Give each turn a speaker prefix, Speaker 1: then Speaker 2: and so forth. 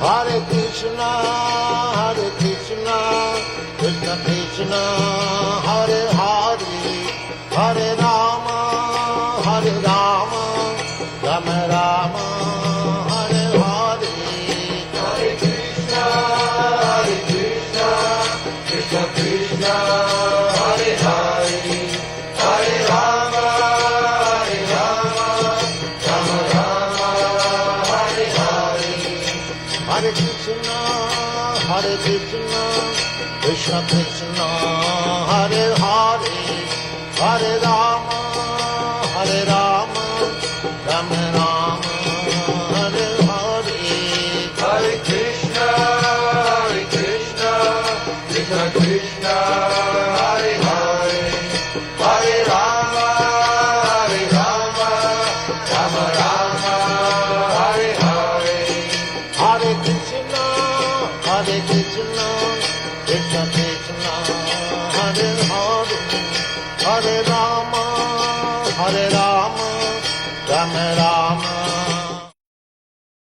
Speaker 1: Hare Krishna, Krishna Krishna, Hare Hare, Hare Rama, Rama Rama, Hare Hare.
Speaker 2: Hare Krishna, Krishna Krishna, Hare Hare, Hare Rama, Rama Rama, Hare Hare.
Speaker 1: Hare Krishna, Krishna Krishna, Hare Hare, Hare Rama, Rama Rama, Hare Hare.
Speaker 2: Hare Krishna, Krishna Krishna, Hare Hare, Hare Rama, Rama Rama, Hare Hare.
Speaker 1: Hare Krishna, Krishna Krishna, Hare Hare, Hare Rama, Rama Rama,